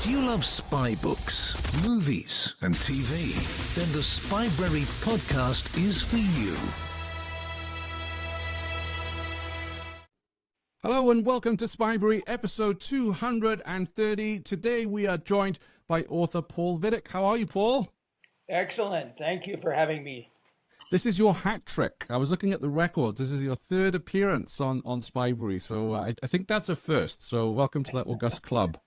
Do you love spy books, movies, and TV? Then the Spybrary Podcast is for you. Hello and welcome to Spybrary, episode 230. Today we are joined by author Paul Vidich. How are you, Paul? Excellent. Thank you for having me. This is your hat trick. I was looking at the records. This is your third appearance on Spybrary, so I think that's a first. So welcome to that august club.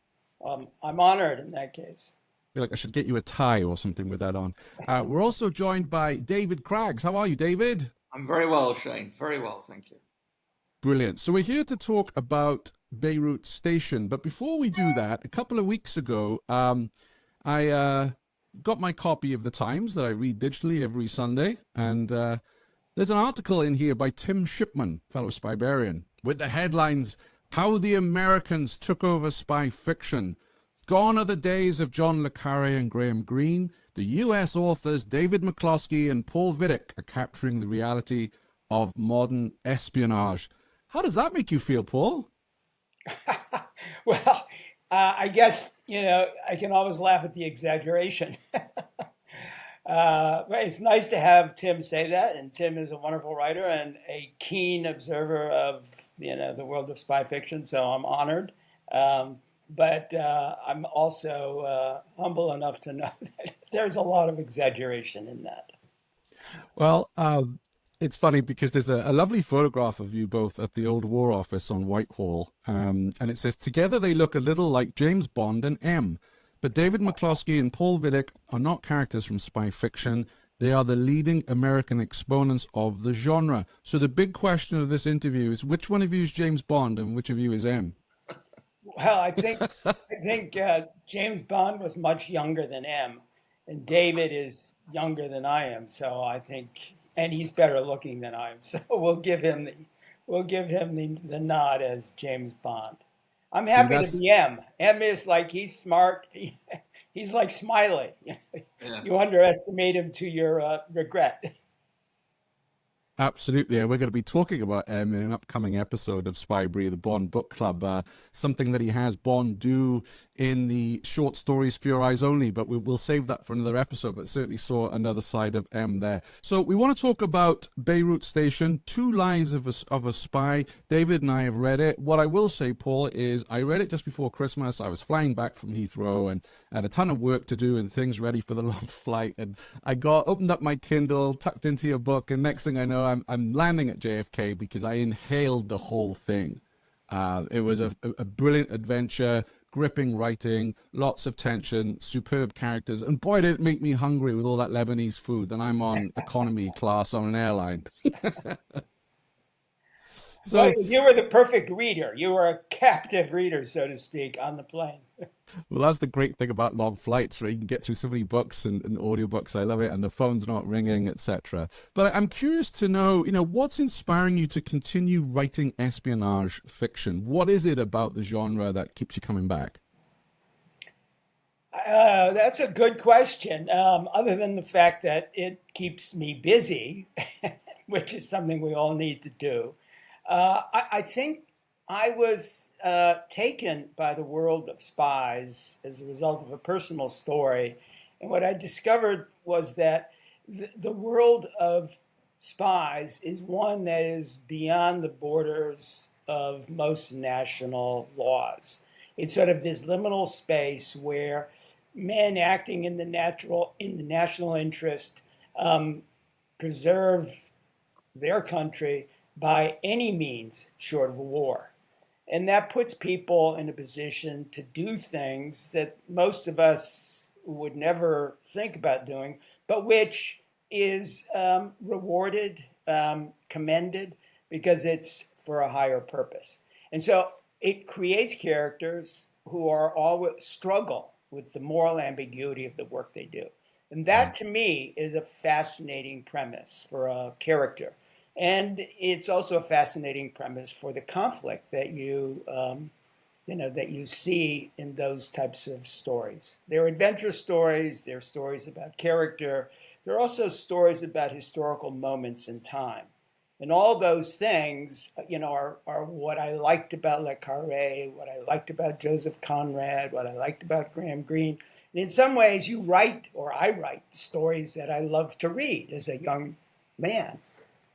I'm honored in that case. I feel like I should get you a tie or something with that on. We're also joined by David Craggs. How are you, David? I'm very well, Shane. Very well, thank you. Brilliant. So we're here to talk about Beirut Station. But before we do that, a couple of weeks ago, I got my copy of the Times that I read digitally every Sunday. And there's an article in here by Tim Shipman, fellow Spybrarian, with the headlines, How the Americans Took Over Spy Fiction. Gone are the days of John le Carre and Graham Greene. The U.S. authors David McCloskey and Paul Vidich are capturing the reality of modern espionage. How does that make you feel, Paul? Well, I guess, I can always laugh at the exaggeration. But it's nice to have Tim say that. And Tim is a wonderful writer and a keen observer of, the world of spy fiction. So I'm honored. But I'm also humble enough to know that there's a lot of exaggeration in that. Well, it's funny because there's a lovely photograph of you both at the old War Office on Whitehall. And it says, together they look a little like James Bond and M. But David McCloskey and Paul Vidich are not characters from spy fiction. They are the leading American exponents of the genre. So the big question of this interview is, which one of you is James Bond and which of you is M? Well, I think James Bond was much younger than M, and David is younger than I am. So I think, and he's better looking than I am. So we'll give him the nod as James Bond. I'm happy to be M. M is like, he's smart. He's like Smiley. Yeah. You underestimate him to your regret. Absolutely, and we're going to be talking about M in an upcoming episode of Spybrary, the Bond Book Club, something that he has Bond do in the short stories For Your Eyes Only, but we'll save that for another episode, but certainly saw another side of M there. So we want to talk about Beirut Station, Two Lives of a Spy. David and I have read it. What I will say, Paul, is I read it just before Christmas. I was flying back from Heathrow and had a ton of work to do and things ready for the long flight, and I opened up my Kindle, tucked into your book, and next thing I know, I'm landing at JFK because I inhaled the whole thing. It was a brilliant adventure, gripping writing, lots of tension, superb characters, and boy, did it make me hungry with all that Lebanese food. And I'm on economy class on an airline. So you were the perfect reader. You were a captive reader, so to speak, on the plane. Well, that's the great thing about long flights, right? You can get through so many books and audiobooks. I love it. And the phone's not ringing, etc. But I'm curious to know, what's inspiring you to continue writing espionage fiction? What is it about the genre that keeps you coming back? That's a good question. Other than the fact that it keeps me busy, which is something we all need to do. I think I was taken by the world of spies as a result of a personal story. And what I discovered was that the world of spies is one that is beyond the borders of most national laws. It's sort of this liminal space where men acting in the national interest preserve their country by any means short of a war. And that puts people in a position to do things that most of us would never think about doing, but which is rewarded, commended, because it's for a higher purpose. And so it creates characters who are always struggle with the moral ambiguity of the work they do. And that, to me, is a fascinating premise for a character. And it's also a fascinating premise for the conflict that you see in those types of stories. They're adventure stories. They're stories about character. They're also stories about historical moments in time. And all those things, are what I liked about Le Carré, what I liked about Joseph Conrad, what I liked about Graham Greene. And in some ways, I write stories that I love to read as a young man.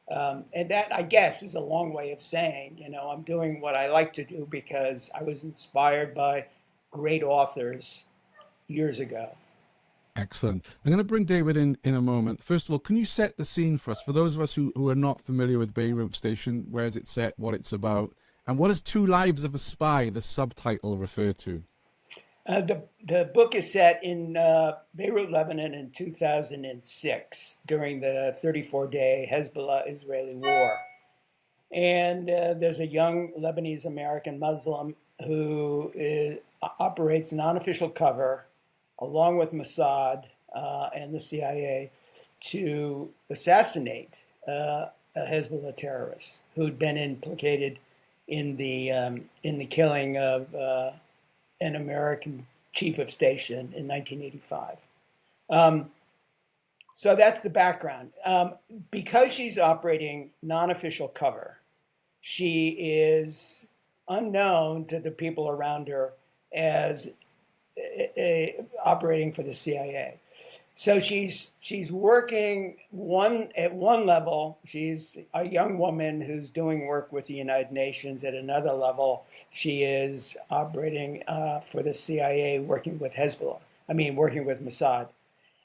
And that, I guess, is a long way of saying, I'm doing what I like to do because I was inspired by great authors years ago. Excellent. I'm going to bring David in a moment. First of all, can you set the scene for us? For those of us who are not familiar with Beirut Station, where is it set, what it's about, and what does Two Lives of a Spy, the subtitle, refer to? The book is set in Beirut, Lebanon in 2006 during the 34-day Hezbollah-Israeli war. And there's a young Lebanese-American Muslim who operates an unofficial cover along with Mossad and the CIA to assassinate a Hezbollah terrorist who'd been implicated in the killing of an American chief of station in 1985. So that's the background. Because she's operating non-official cover, she is unknown to the people around her as operating for the CIA. So she's working at one level. She's a young woman who's doing work with the United Nations. At another level, she is operating for the CIA, working with Mossad.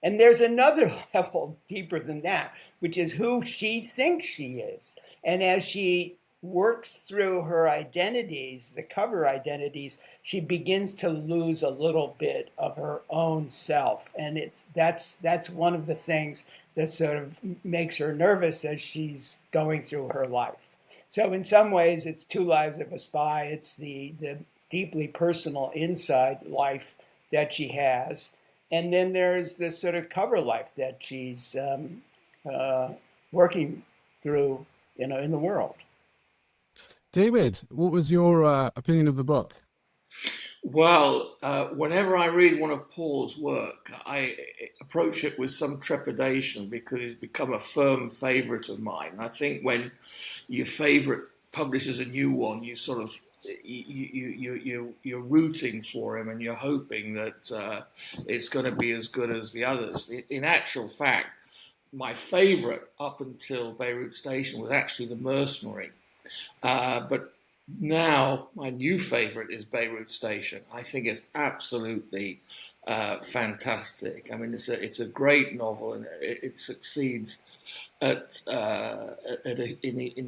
And there's another level deeper than that, which is who she thinks she is. And as she works through her identities, the cover identities, she begins to lose a little bit of her own self. And that's one of the things that sort of makes her nervous as she's going through her life. So in some ways, it's Two Lives of a Spy. It's the deeply personal inside life that she has. And then there's this sort of cover life that she's working through, in the world. David, what was your opinion of the book? Well, whenever I read one of Paul's work, I approach it with some trepidation because he's become a firm favorite of mine. I think when your favorite publishes a new one, you sort of you're rooting for him and you're hoping that it's going to be as good as the others. In actual fact, my favorite up until Beirut Station was actually The Mercenary. But now my new favorite is Beirut Station. I think it's absolutely fantastic. I mean, it's a great novel, and it succeeds in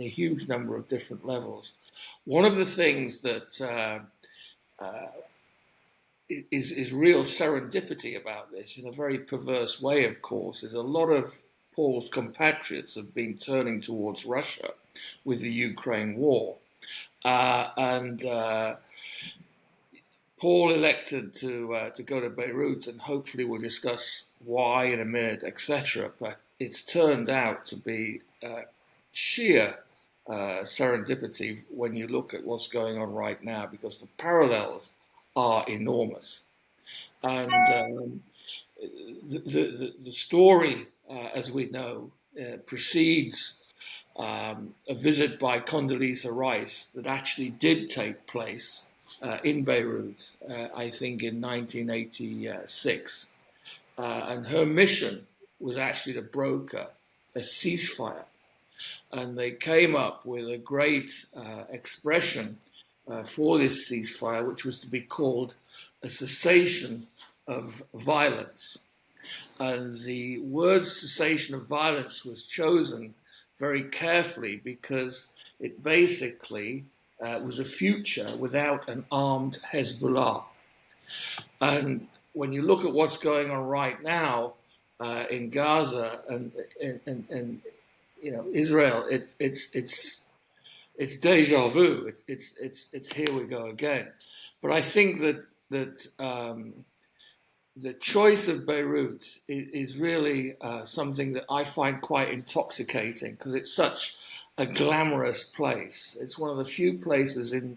a huge number of different levels. One of the things that is real serendipity about this, in a very perverse way, of course, is a lot of Paul's compatriots have been turning towards Russia with the Ukraine war. And Paul elected to go to Beirut, and hopefully we'll discuss why in a minute, etc. But it's turned out to be sheer serendipity when you look at what's going on right now, because the parallels are enormous. And the story, as we know, precedes a visit by Condoleezza Rice that actually did take place in Beirut, I think in 1986. And her mission was actually to broker a ceasefire. And they came up with a great expression for this ceasefire, which was to be called a cessation of violence. And the word cessation of violence was chosen very carefully because it basically was a future without an armed Hezbollah. And when you look at what's going on right now in Gaza and Israel, it's deja vu. It's here we go again. But I think that the choice of Beirut is really something that I find quite intoxicating because it's such a glamorous place. It's one of the few places in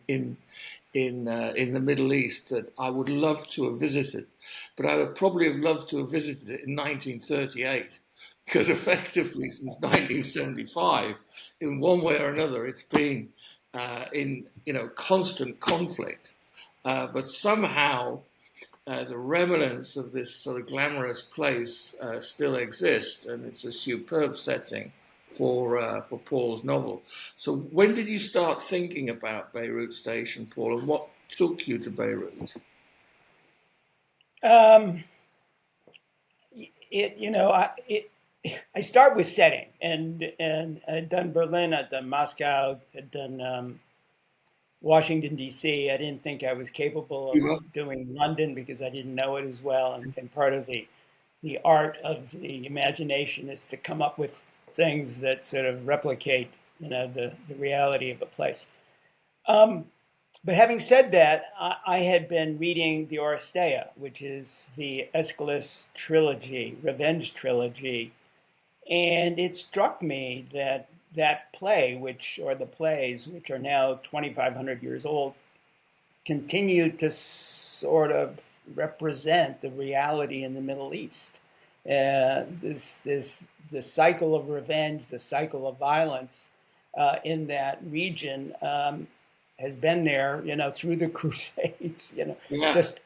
the Middle East that I would love to have visited, but I would probably have loved to have visited it in 1938 because effectively since 1975, in one way or another, it's been in constant conflict. But somehow the remnants of this sort of glamorous place still exist, and it's a superb setting for Paul's novel. So when did you start thinking about Beirut Station, Paul, and what took you to Beirut? I start with setting, and I'd done Berlin, I'd done Moscow, I'd done Washington, D.C. I didn't think I was capable of doing London because I didn't know it as well. And part of the art of the imagination is to come up with things that sort of replicate, the reality of a place. But having said that, I had been reading the Oresteia, which is the Aeschylus trilogy, revenge trilogy. And it struck me that play, the plays, which are now 2,500 years old, continue to sort of represent the reality in the Middle East. The cycle of revenge, the cycle of violence in that region has been there, through the Crusades, just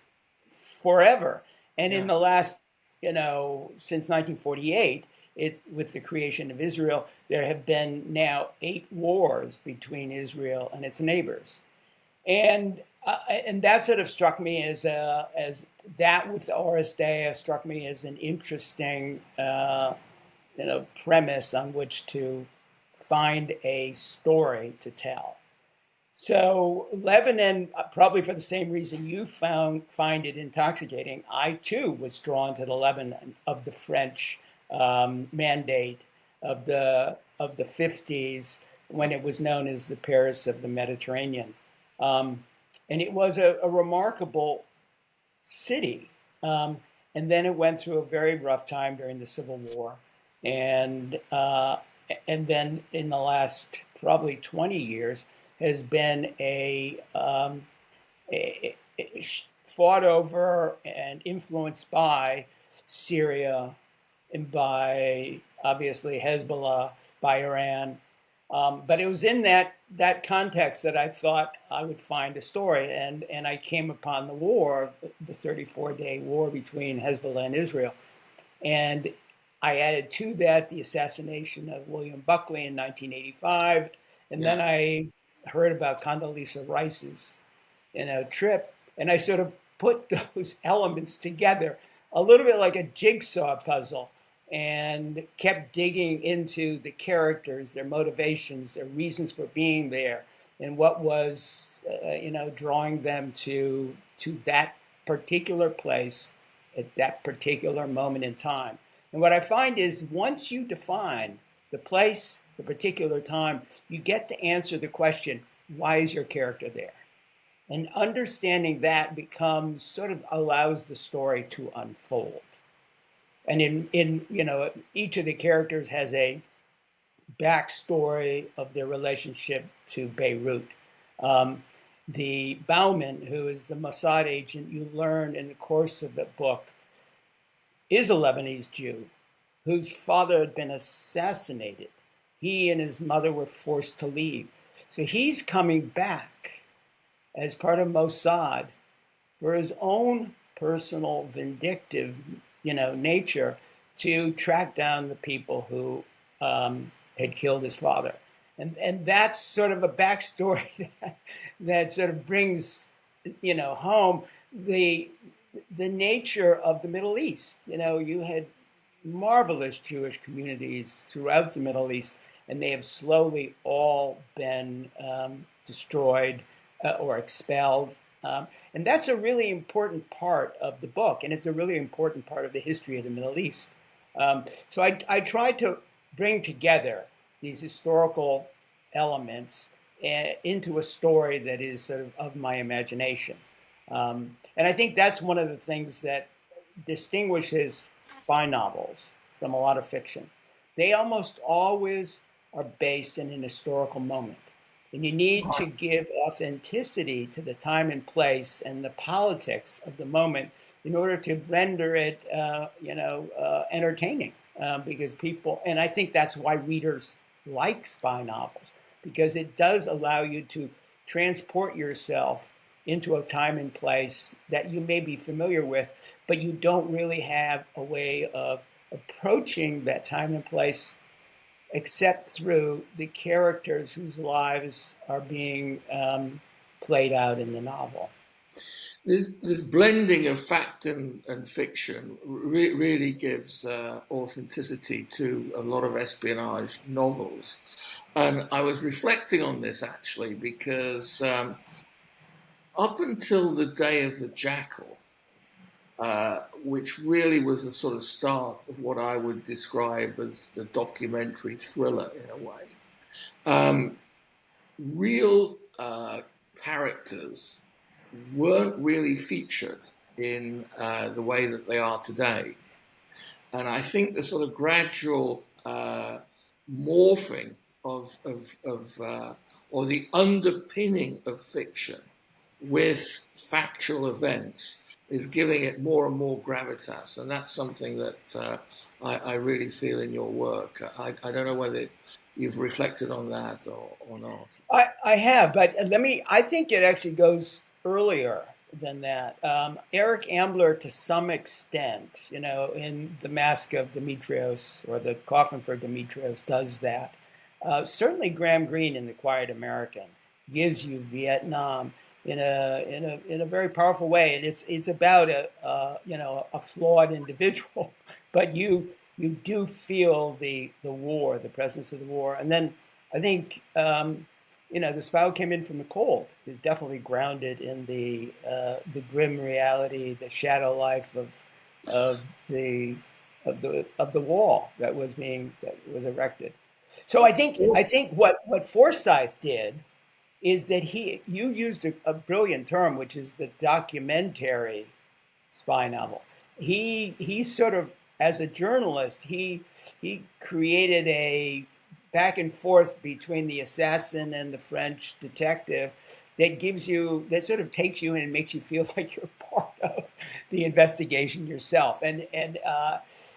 forever. And in the last, since 1948, with the creation of Israel, there have been now 8 wars between Israel and its neighbors, and that sort of struck me as that with the Oresteia struck me as an interesting, premise on which to find a story to tell. So Lebanon, probably for the same reason you find it intoxicating, I too was drawn to the Lebanon of the French mandate of the 50s, when it was known as the Paris of the Mediterranean, and it was a remarkable city. And then it went through a very rough time during the Civil War, and then in the last probably 20 years has been a fought over and influenced by Syria and by, obviously, Hezbollah, by Iran. But it was in that context that I thought I would find a story. And I came upon the war, the 34-day war between Hezbollah and Israel. And I added to that the assassination of William Buckley in 1985. And then I heard about Condoleezza Rice's trip. And I sort of put those elements together, a little bit like a jigsaw puzzle, and kept digging into the characters, their motivations, their reasons for being there, and what was, drawing them to that particular place at that particular moment in time. And what I find is once you define the place, the particular time, you get to answer the question, why is your character there? And understanding that becomes sort of allows the story to unfold. And in each of the characters has a backstory of their relationship to Beirut. The Bauman, who is the Mossad agent, you learn in the course of the book, is a Lebanese Jew whose father had been assassinated. He and his mother were forced to leave. So he's coming back as part of Mossad for his own personal vindictive nature to track down the people who had killed his father. And that's sort of a backstory that sort of brings, home the nature of the Middle East. You had marvelous Jewish communities throughout the Middle East, and they have slowly all been destroyed or expelled. And that's a really important part of the book, and it's a really important part of the history of the Middle East. So I tried to bring together these historical elements into a story that is sort of my imagination. And I think that's one of the things that distinguishes spy novels from a lot of fiction. They almost always are based in an historical moment. And you need to give authenticity to the time and place and the politics of the moment in order to render it, entertaining. Because people, and I think that's why readers like spy novels, because it does allow you to transport yourself into a time and place that you may be familiar with, but you don't really have a way of approaching that time and place except through the characters whose lives are being played out in the novel. This blending of fact and fiction really gives authenticity to a lot of espionage novels. And I was reflecting on this actually because up until the Day of the Jackal, which really was the sort of start of what I would describe as the documentary thriller in a way, real characters weren't really featured in the way that they are today. And I think the sort of gradual morphing of or the underpinning of fiction with factual events is giving it more and more gravitas. And that's something that I really feel in your work. I don't know whether you've reflected on that or not. I have, but I think it actually goes earlier than that. Eric Ambler, to some extent, in The Mask of Demetrios or The Coffin for Demetrios, does that. Certainly, Graham Greene in The Quiet American gives you Vietnam in a very powerful way, and it's about a flawed individual, but you do feel the war, the presence of the war, and then I think. The Spy Who Came In From the Cold is definitely grounded in the grim reality, the shadow life of the wall that was erected. So I think what Forsyth did is that you used a brilliant term, which is the documentary spy novel. He sort of, as a journalist, he created a back and forth between the assassin and the French detective that sort of takes you in and makes you feel like you're part of the investigation yourself. And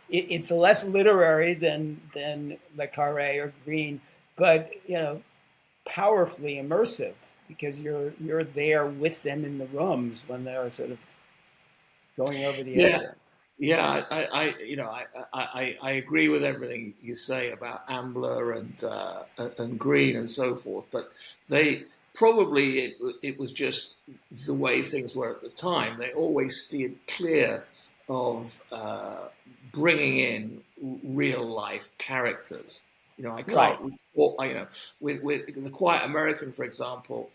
it's less literary than Le Carré or Green, but powerfully immersive because you're there with them in the rooms when they're sort of going over the evidence. Yeah, I agree with everything you say about Ambler and Green and so forth, but they probably it was just the way things were at the time. They always steered clear of bringing in real life characters. I can't recall, with The Quiet American, for example,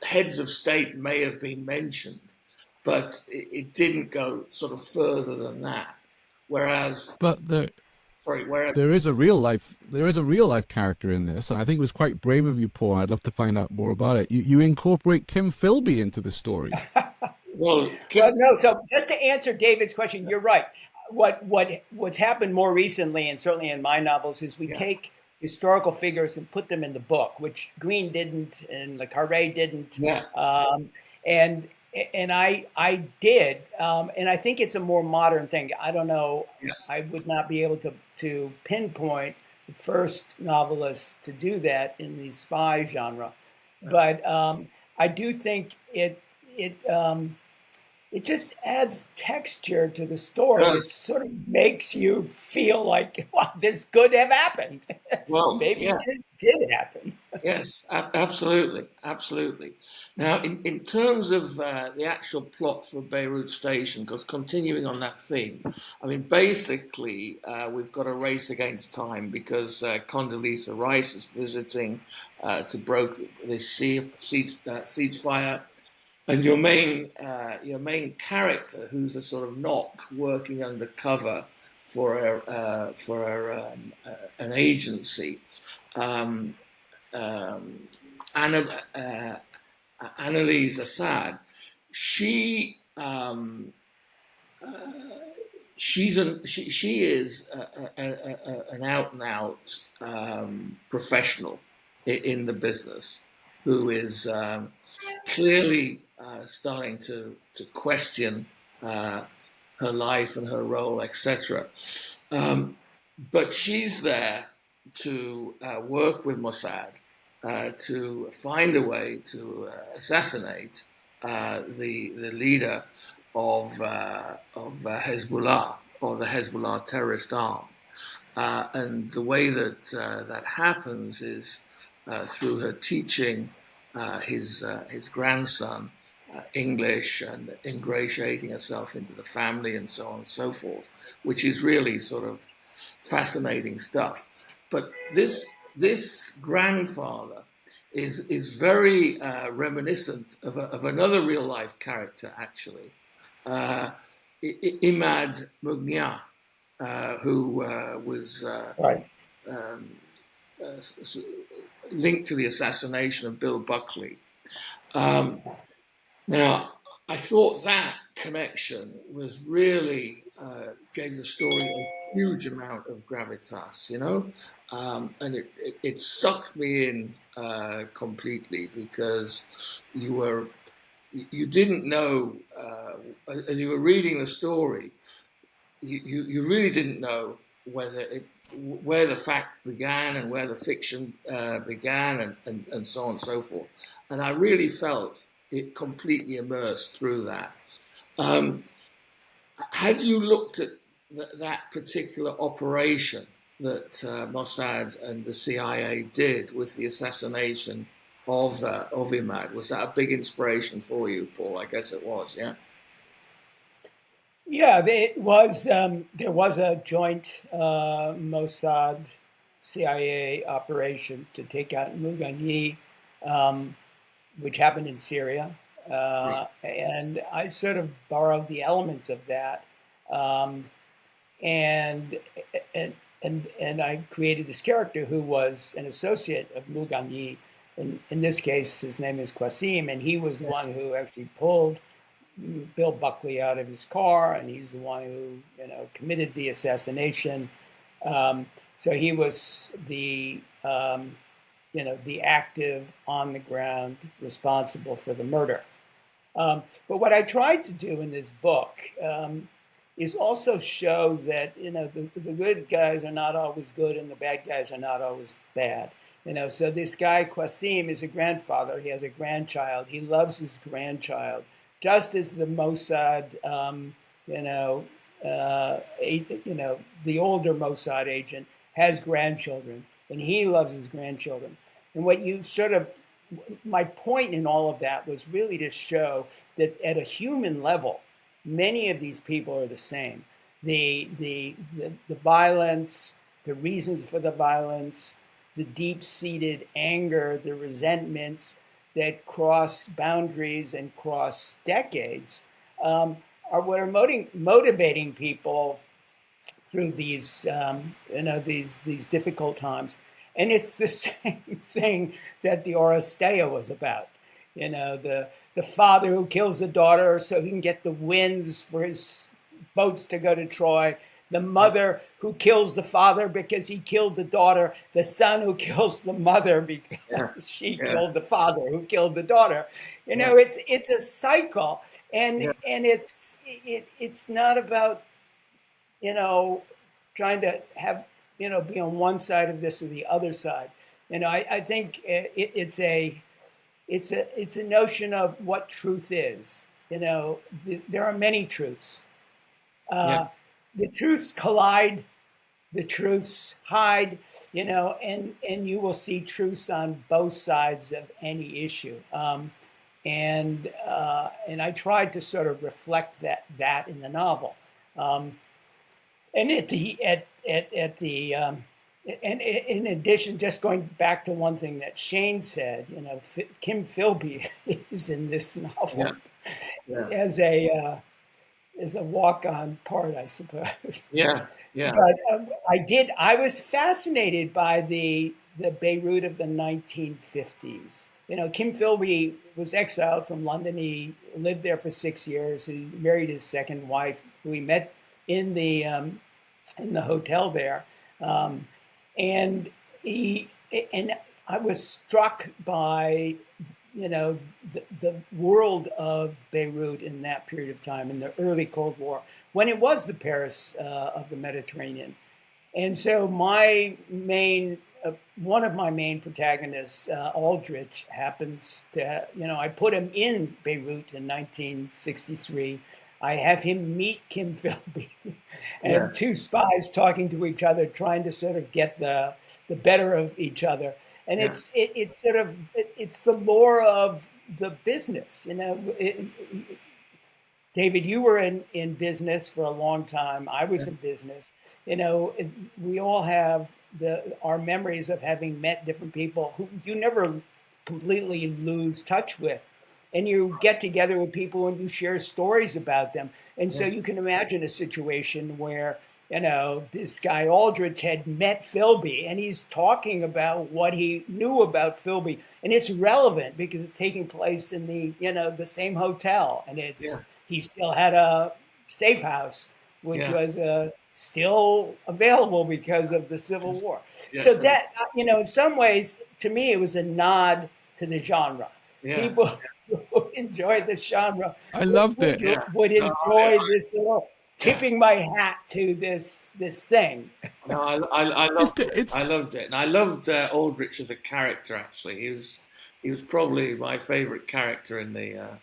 heads of state may have been mentioned, but it didn't go sort of further than that. Whereas there is a real life character in this, and I think it was quite brave of you, Paul. I'd love to find out more about it. You incorporate Kim Philby into the story. No. So just to answer David's question, you're right. What's happened more recently, and certainly in my novels, is we take historical figures and put them in the book, which Green didn't and Le Carré didn't. Yeah. And I did, and I think it's a more modern thing. I don't know. Yes. I would not be able to pinpoint the first novelist to do that in the spy genre, but I do think it just adds texture to the story. It sort of makes you feel like, well, this could have happened. Well, maybe this did happen. Yes, absolutely. Now, in terms of the actual plot for Beirut Station, because continuing on that theme, I mean, basically, we've got a race against time because Condoleezza Rice is visiting to broker this ceasefire. And your main character, who's a sort of knock working undercover for an agency, Annalise Assad, she is an out and out professional in the business, who is clearly starting to question her life and her role, etc. But she's there to work with Mossad to find a way to assassinate the leader of Hezbollah, or the Hezbollah terrorist arm. And the way that that happens is through her teaching his grandson English and ingratiating herself into the family and so on and so forth, which is really sort of fascinating stuff. But this grandfather is very reminiscent of another real life character, actually, Imad Mugnia, who was Right. Linked to the assassination of Bill Buckley. Now, I thought that connection was really gave the story a huge amount of gravitas, and it sucked me in completely, because you didn't know as you were reading the story, you really didn't know where the fact began and where the fiction began, and so on and so forth. And I really felt it completely immersed through that. Had you looked at that particular operation that Mossad and the CIA did with the assassination of Imad? Was that a big inspiration for you, Paul? I guess it was, yeah? Yeah, it was. There was a joint Mossad CIA operation to take out Mugani, which happened in Syria, and I sort of borrowed the elements of that, and I created this character who was an associate of Mugani. In this case, his name is Qasim, and he was the one who actually pulled Bill Buckley out of his car, and he's the one who committed the assassination. So he was the the active, on the ground, responsible for the murder. But what I tried to do in this book is also show that the good guys are not always good and the bad guys are not always bad. So this guy Qasim is a grandfather. He has a grandchild. He loves his grandchild, just as the Mossad, the older Mossad agent has grandchildren, and he loves his grandchildren. And my point in all of that was really to show that at a human level, many of these people are the same. The violence, the reasons for the violence, the deep-seated anger, the resentments that cross boundaries and cross decades are what are motivating people through these these difficult times. And it's the same thing that the Oresteia was about. The father who kills the daughter so he can get the winds for his boats to go to Troy. The mother who kills the father because he killed the daughter. The son who kills the mother because she killed the father who killed the daughter. It's a cycle, and it's not about trying to have be on one side of this or the other side. I think it's a notion of what truth is. There are many truths. The truths collide, the truths hide, and you will see truths on both sides of any issue. And I tried to sort of reflect that in the novel. And and in addition, just going back to one thing that Shane said, Kim Philby is in this novel as a walk-on part, I suppose. Yeah. But I was fascinated by the Beirut of the 1950s. Kim Philby was exiled from London. He lived there for 6 years. He married his second wife, who he met in the hotel there, and I was struck by, the world of Beirut in that period of time, in the early Cold War, when it was the Paris of the Mediterranean. And so one of my main protagonists, Aldrich, happens to, I put him in Beirut in 1963. I have him meet Kim Philby and two spies talking to each other, trying to sort of get the better of each other. And it's the lore of the business, David, you were in business for a long time. I was in business. We all have our memories of having met different people who you never completely lose touch with. And you get together with people and you share stories about them. And so you can imagine a situation where, this guy Aldrich had met Philby and he's talking about what he knew about Philby. And it's relevant because it's taking place in the same hotel. And he still had a safe house, which was still available because of the Civil War. So that, in some ways, to me, it was a nod to the genre. People who enjoy the genre I loved it. would enjoy this little tipping my hat to this thing. No, I loved it. I loved it, and I loved Aldrich as a character. Actually, he was probably my favorite character in the.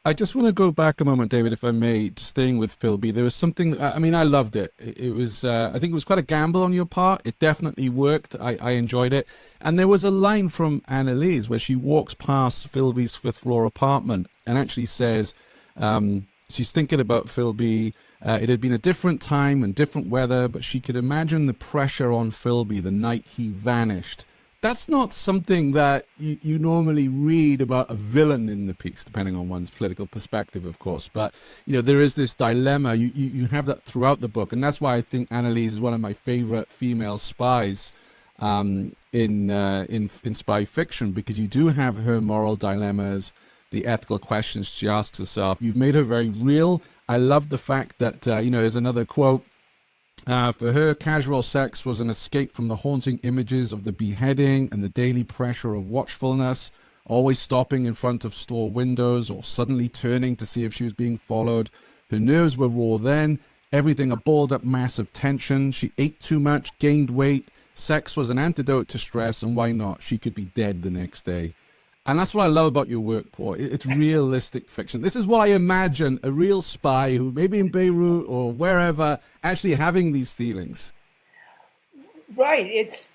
I just want to go back a moment, David, if I may, staying with Philby. There was something, I loved it. It was, I think it was quite a gamble on your part. It definitely worked. I enjoyed it. And there was a line from Annalise where she walks past Philby's fifth floor apartment and actually says, she's thinking about Philby. It had been a different time and different weather, but she could imagine the pressure on Philby the night he vanished. That's not something that you normally read about a villain in the piece, depending on one's political perspective, of course. But, there is this dilemma. You have that throughout the book. And that's why I think Annalise is one of my favorite female spies in spy fiction, because you do have her moral dilemmas, the ethical questions she asks herself. You've made her very real. I love the fact that, there's another quote. For her, casual sex was an escape from the haunting images of the beheading and the daily pressure of watchfulness, always stopping in front of store windows or suddenly turning to see if she was being followed. Her nerves were raw then, everything a balled-up mass of tension. She ate too much, gained weight. Sex was an antidote to stress, and why not? She could be dead the next day. And that's what I love about your work, Paul. It's realistic fiction. This is what I imagine a real spy who maybe in Beirut or wherever actually having these feelings. Right. It's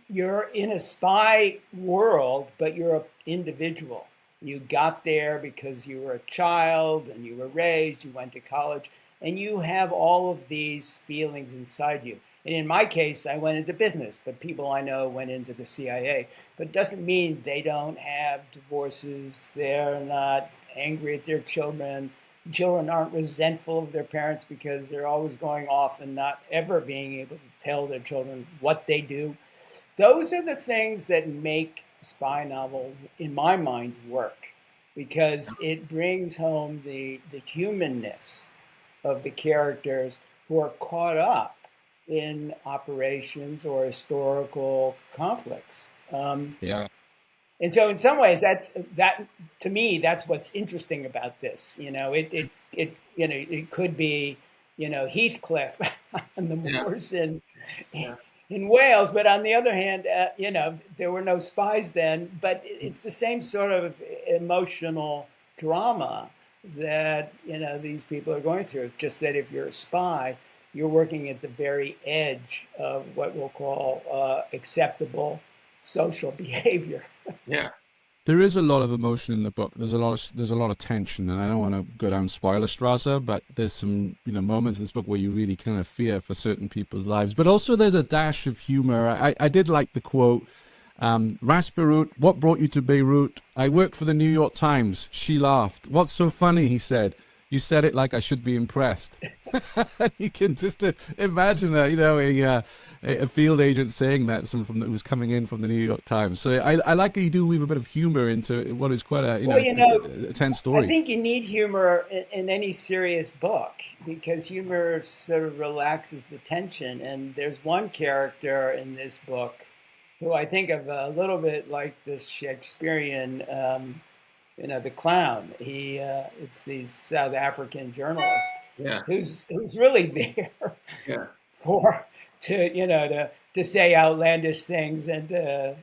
you're in a spy world, but you're an individual. You got there because you were a child and you were raised, you went to college, and you have all of these feelings inside you. And in my case, I went into business, but people I know went into the CIA. But it doesn't mean they don't have divorces. They're not angry at their children. Children aren't resentful of their parents because they're always going off and not ever being able to tell their children what they do. Those are the things that make spy novel, in my mind, work, because it brings home the humanness of the characters who are caught up in operations or historical conflicts. And so in some ways that to me, that's what's interesting about this. It could be, Heathcliff on the moors in Wales, but on the other hand, there were no spies then, but it's the same sort of emotional drama that, these people are going through. It's just that if you're a spy, you're working at the very edge of what we'll call acceptable social behavior. There is a lot of emotion in the book. There's a lot of tension, and I don't want to go down spoiler strasse, but there's some moments in this book where you really kind of fear for certain people's lives. But also there's a dash of humor. I did like the quote, Ras Beirut, what brought you to Beirut? I worked for the New York Times. She laughed. What's so funny, he said. You said it like I should be impressed. You can just imagine a field agent saying that, someone who's coming in from the New York Times. So I like how you do weave a bit of humor into what is quite a tense story. I think you need humor in any serious book, because humor sort of relaxes the tension. And there's one character in this book who I think of a little bit like this Shakespearean, the clown. It's the South African journalist who's really there to say outlandish things and to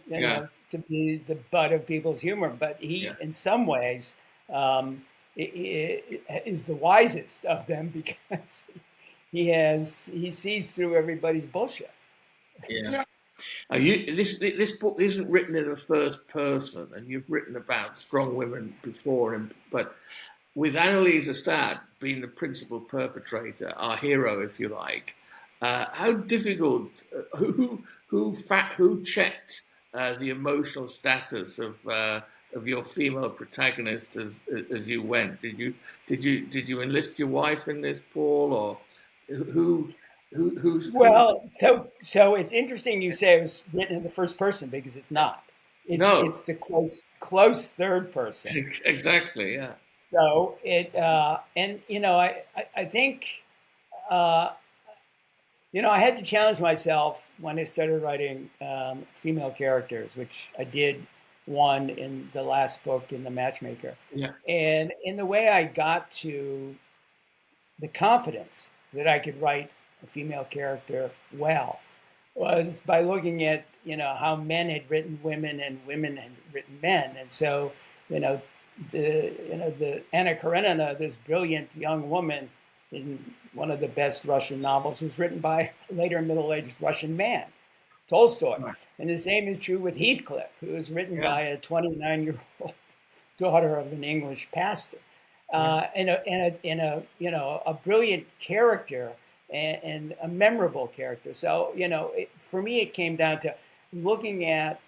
be the butt of people's humor. But he, in some ways, is the wisest of them, because he sees through everybody's bullshit. Yeah. This book isn't written in the first person, and you've written about strong women before, but with Annalise being the principal perpetrator, our hero, if you like, how difficult? Who checked the emotional status of your female protagonist as you went? Did you enlist your wife in this, Paul, or who? Well, so it's interesting you say it was written in the first person, because it's not. It's the close third person. Exactly. Yeah. So I think I had to challenge myself when I started writing female characters, which I did one in the last book, in The Matchmaker. Yeah. And in the way I got to the confidence that I could write a female character well was by looking at how men had written women and women had written men. And so the Anna Karenina, this brilliant young woman in one of the best Russian novels, was written by a later middle-aged Russian man, Tolstoy. Right. And the same is true with Heathcliff, who was written by a 29-year-old daughter of an English pastor, and a brilliant character and a memorable character. So for me, it came down to looking at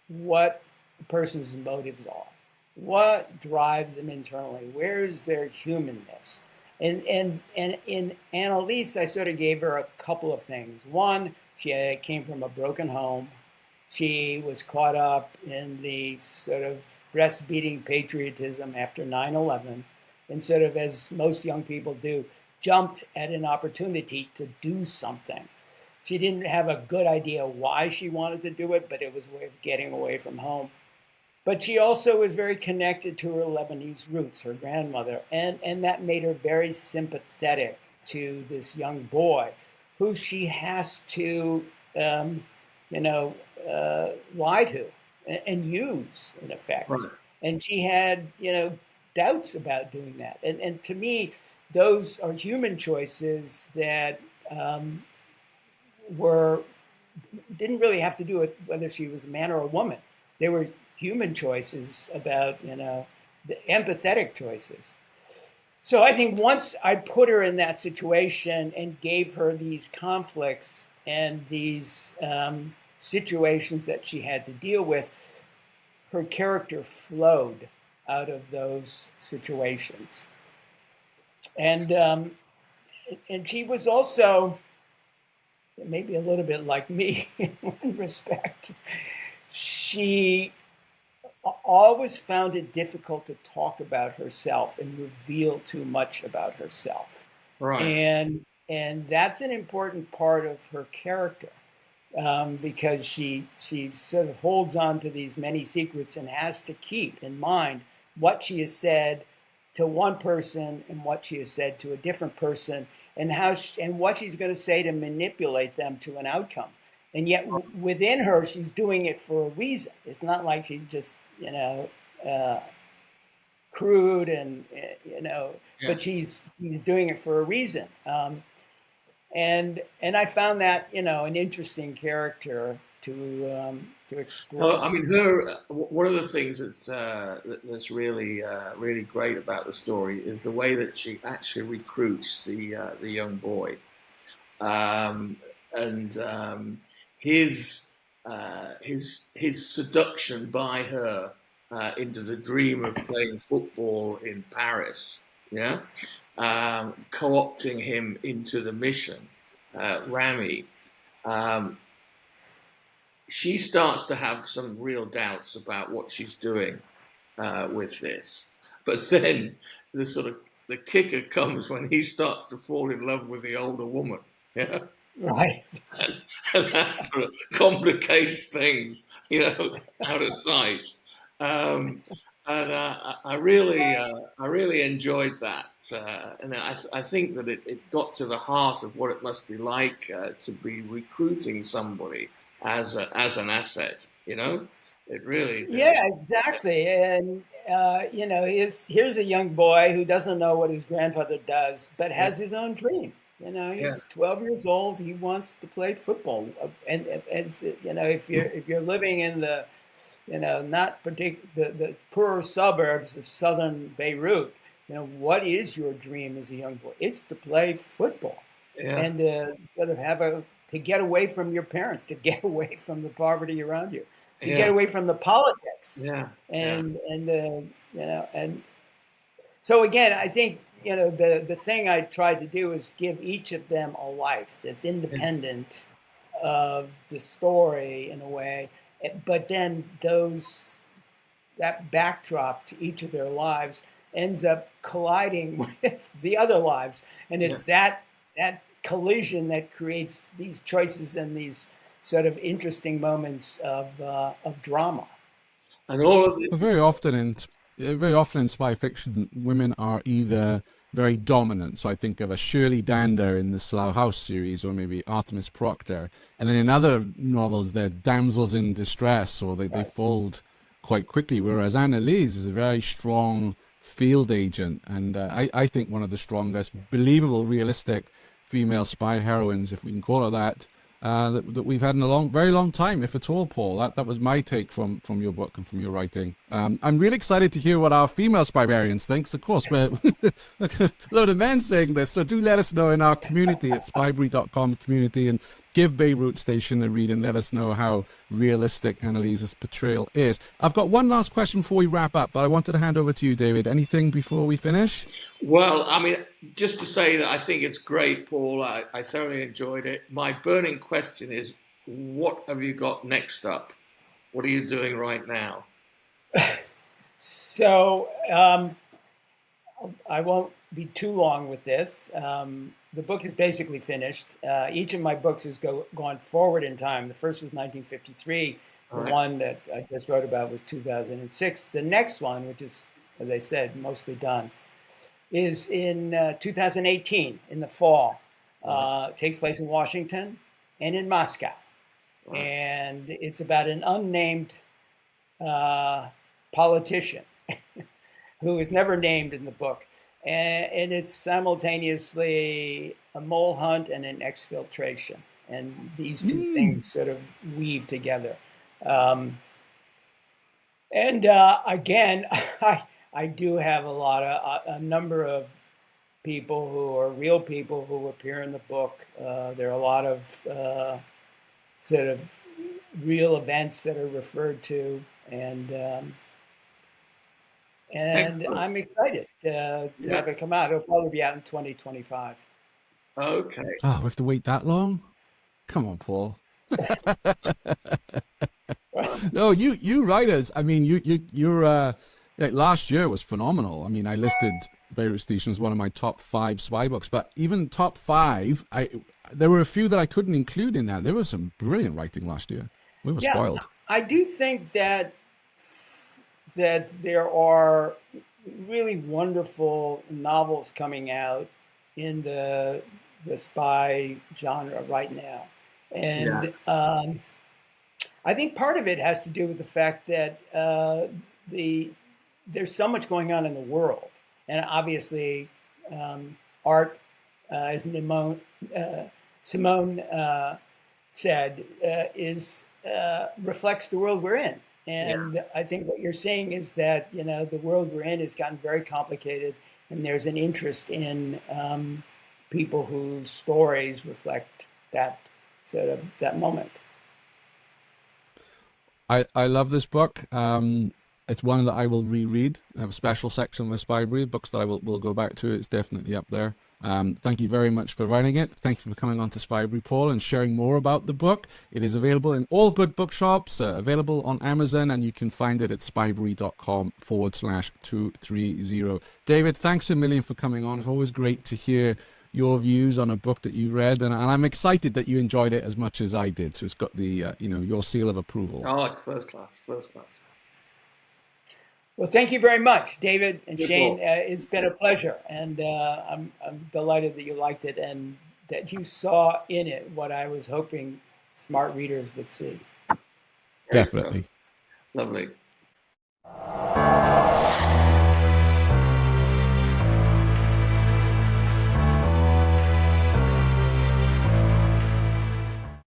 what a person's motives are, what drives them internally, where's their humanness. And in Annalise, I sort of gave her a couple of things. One, she came from a broken home. She was caught up in the sort of breast-beating patriotism after 9/11, and sort of, as most young people do, jumped at an opportunity to do something. She didn't have a good idea why she wanted to do it, but it was a way of getting away from home. But she also was very connected to her Lebanese roots, her grandmother, and that made her very sympathetic to this young boy who she has to, lie to and use, in effect. Right. And she had, doubts about doing that. And to me, those are human choices that didn't really have to do with whether she was a man or a woman. They were human choices about, the empathetic choices. So I think once I put her in that situation and gave her these conflicts and these situations that she had to deal with, her character flowed out of those situations. And she was also maybe a little bit like me in one respect. She always found it difficult to talk about herself and reveal too much about herself. Right. And that's an important part of her character, because she sort of holds on to these many secrets and has to keep in mind what she has said to one person and what she has said to a different person, and what she's going to say to manipulate them to an outcome. And yet within her, she's doing it for a reason. It's not like she's just, crude and, but she's doing it for a reason. And I found that, an interesting character to explore. Well, I mean, one of the things that's really really great about the story is the way that she actually recruits the young boy, and his seduction by her into the dream of playing football in Paris yeah, co-opting him into the mission, Rami. She starts to have some real doubts about what she's doing with this. But then the kicker comes when he starts to fall in love with the older woman. Yeah. Right. And that sort of complicates things, out of sight. And I really enjoyed that, and I think that it got to the heart of what it must be like to be recruiting somebody as an asset. It really did. Yeah, exactly. And here's a young boy who doesn't know what his grandfather does, but has his own dream. Yeah. He's 12 years old. He wants to play football, and if you're living in the not the poorer suburbs of southern Beirut, what is your dream as a young boy? It's to play football, Yeah. and sort of to get away from your parents, to get away from the poverty around you, to get away from the politics. Yeah. And so again, I think the thing I tried to do is give each of them a life that's independent of the story in a way, but then that backdrop to each of their lives ends up colliding with the other lives, and it's that collision that creates these choices and these sort of interesting moments of drama. And all of this. Very often in spy fiction, women are either very dominant. So I think of a Shirley Dander in the Slough House series, or maybe Artemis Proctor. And then in other novels, they're damsels in distress, or they fold quite quickly. Whereas Annalise is a very strong field agent, and I think one of the strongest, believable, realistic female spy heroines, if we can call her that, that we've had in a very long time, if at all, Paul. That was my take from your book and from your writing. I'm really excited to hear what our female Spybrarians think. Of course, we're a load of men saying this, so do let us know in our community at spybrary.com community, and give Beirut Station a read and let us know how realistic Annalise's portrayal is. I've got one last question before we wrap up, but I wanted to hand over to you, David. Anything before we finish? Well, I mean, just to say that I think it's great, Paul. I thoroughly enjoyed it. My burning question is, what have you got next up? What are you doing right now? So I won't be too long with this. The book is basically finished. Each of my books has gone forward in time. The first was 1953. The one that I just wrote about was 2006. The next one, which is, as I said, mostly done, is in 2018, in the fall. It takes place in Washington and in Moscow. And it's about an unnamed politician who is never named in the book. And it's simultaneously a mole hunt and an exfiltration. And these two things sort of weave together. Again, I do have a number of people who are real people who appear in the book. There are a lot of sort of real events that are referred to, and I'm excited to have it come out. It'll probably be out in 2025. Okay. Oh, we have to wait that long? Come on, Paul. No, you writers. I mean, you're last year was phenomenal. I mean, I listed Beirut Station as one of my top 5 spy books, but even top 5, there were a few that I couldn't include in that. There was some brilliant writing last year. We were spoiled. I do think that there are really wonderful novels coming out in the spy genre right now, and I think part of it has to do with the fact that there's so much going on in the world, and obviously art, as Simone said, reflects the world we're in. And I think what you're saying is that the world we're in has gotten very complicated, and there's an interest in people whose stories reflect that moment. I love this book. It's one that I will reread. I have a special section with Spybrary, books that I will go back to. It's definitely up there. Thank you very much for writing it. Thank you for coming on to Spybrary, Paul, and sharing more about the book. It is available in all good bookshops, available on Amazon, and you can find it at spybrary.com/230. David, thanks a million for coming on. It's always great to hear your views on a book that you read, and I'm excited that you enjoyed it as much as I did. So it's got the, your seal of approval. Oh, it's first class. Well, thank you very much, David and Shane. It's been a pleasure, and I'm delighted that you liked it and that you saw in it what I was hoping smart readers would see. Definitely. Lovely.